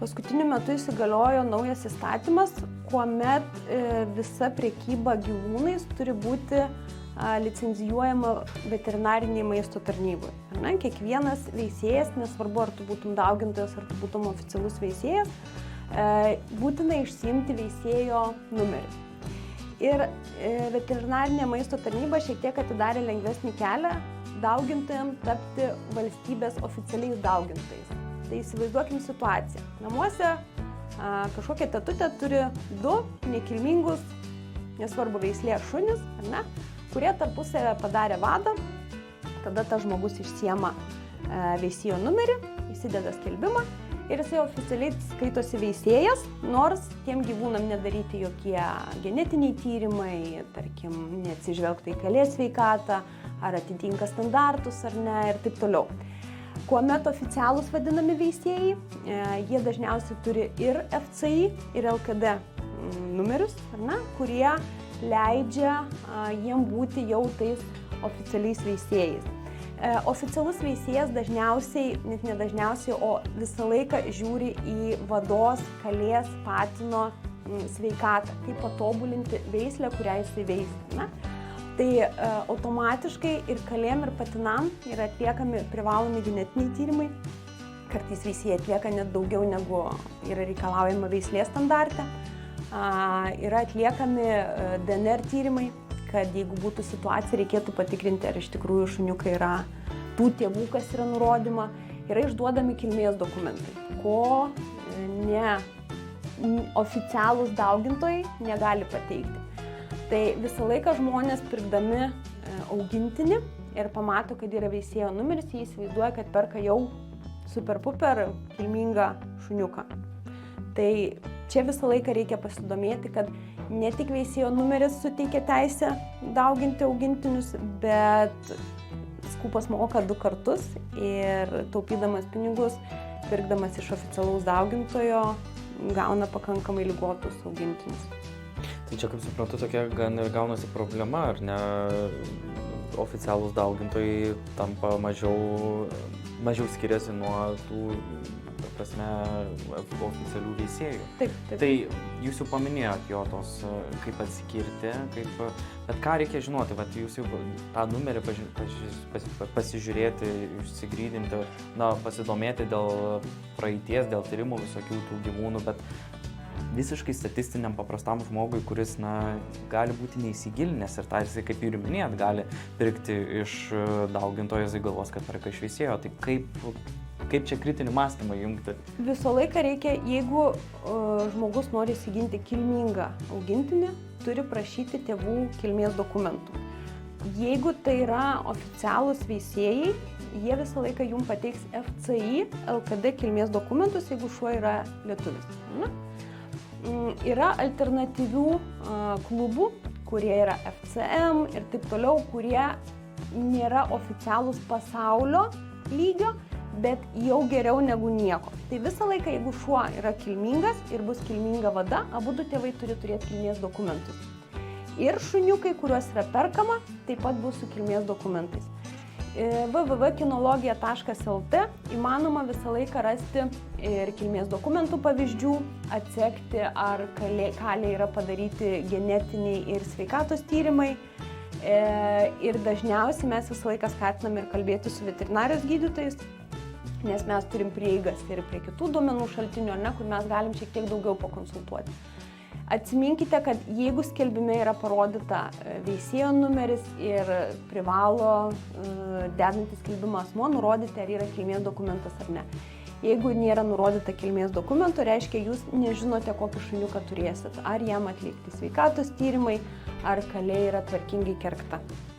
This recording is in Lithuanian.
Paskutiniu metu įsigaliojo naujas įstatymas, kuomet visa prekyba gyvūnais turi būti licenzijuojama veterinariniai maisto tarnybai. Kiekvienas veisėjas, nesvarbu ar tu būtum daugintojas, ar tu būtum oficialus veisėjas, būtina išsiimti veisėjo numerį. Ir veterinarinė maisto tarnyba šiek tiek atidarė lengvesnį kelią daugintojams tapti valstybės oficialiais daugintojais. Tai įsivaizduokim situaciją. Namuose kažkokia tetutė turi 2 nekilmingus, nesvarbu veislė šunis, ar ne, kurie tarpusavę padarė vadą. Tada tas žmogus išsiema veisėjo numerį, įsideda skelbimą ir jisai oficialiai skaitosi veisėjas, nors tiem gyvūnam nedaryti jokie genetiniai tyrimai, tarkim, neatsižvelgta į pelės sveikatą, ar atitinka standartus ar ne ir taip toliau. Kuomet oficialūs vadinami veisėjai, jie dažniausiai turi ir FCI, ir LKD numerius, ar ne, kurie leidžia jiem būti jau tais oficialiais veisėjais. Oficialus veisėjas dažniausiai, net ne dažniausiai, o visą laiką žiūri į vados, kalės, patino sveikatą, kaip patobulinti veislę, kurią jisai veisia. Tai automatiškai ir kalėm, ir patinam yra atliekami privalomi genetiniai tyrimai. Kartais veisėjai atlieka net daugiau negu yra reikalaujama veislės standarte. Yra atliekami DNR tyrimai, kad jeigu būtų situacija, reikėtų patikrinti, ar iš tikrųjų šuniukai yra tų tėvų, kas yra nurodyma. Yra išduodami kilmės dokumentai, ko oficialūs daugintojai negali pateikti. Tai visą laiką žmonės pirkdami augintinį ir pamato, kad yra veisėjo numeris, jie įsivaizduoja, kad perka jau super-puper kilmingą šuniuką. Tai čia visą laiką reikia pasidomėti, kad ne tik veisėjo numeris suteikia teisę dauginti augintinius, bet skupas moka 2 kartus ir taupydamas pinigus, pirkdamas iš oficialaus daugintojo, gauna pakankamai ligotus augintinius. Tai čia, kaip suprantu, tokia gan ir gaunasi problema, ar ne? Oficialūs daugintojai tampa mažiau skiriasi nuo tų oficialių veisėjų. Taip. Tai jūs jau paminėjot jo tos, kaip atskirti, bet ką reikia žinoti, jūs jau tą numerį pasižiūrėti, išsigrydinti, pasidomėti dėl praeities, dėl tyrimų visokių tų gyvūnų, bet visiškai statistiniam paprastam žmogui, kuris gali būti neįsigilinęs ir tą jisai, kaip ir minėjot, gali pirkti iš daugintojo, jisai galvos, kad perka iš veisėjo. Tai kaip čia kritinį mąstymą jungti? Visą laiką reikia, jeigu žmogus nori įsiginti kilmingą augintinį, turi prašyti tėvų kilmės dokumentų. Jeigu tai yra oficialūs veisėjai, jie visą laiką jums pateiks FCI, LKD kilmės dokumentus, jeigu šuo yra lietuvis. Yra alternatyvių klubų, kurie yra FCM ir taip toliau, kurie nėra oficialūs pasaulio lygio, bet jau geriau negu nieko. Tai visą laiką, jeigu šuo yra kilmingas ir bus kilminga vada, abudu tėvai turi turėti kilmės dokumentus. Ir šuniukai, kuriuos yra perkama, taip pat bus su kilmės dokumentais. www.kinologija.lt įmanoma visą laiką rasti ir kilmės dokumentų pavyzdžių, atsekti, ar kaliai yra padaryti genetiniai ir sveikatos tyrimai. Ir dažniausiai mes visą laiką skatiname ir kalbėti su veterinarijos gydytojais, nes mes turim prieigas ir prie kitų duomenų šaltinių, kur mes galim šiek tiek daugiau pakonsultuoti. Atsiminkite, kad jeigu skelbime yra parodyta veisėjo numeris ir privalo dedantis skelbimą asmuo nurodyti, ar yra kilmės dokumentas ar ne. Jeigu nėra nurodyta kilmės dokumento, reiškia, jūs nežinote, kokį šuniuką turėsit, ar jam atlikti sveikatos tyrimai, ar kalė yra tvarkingai kergta.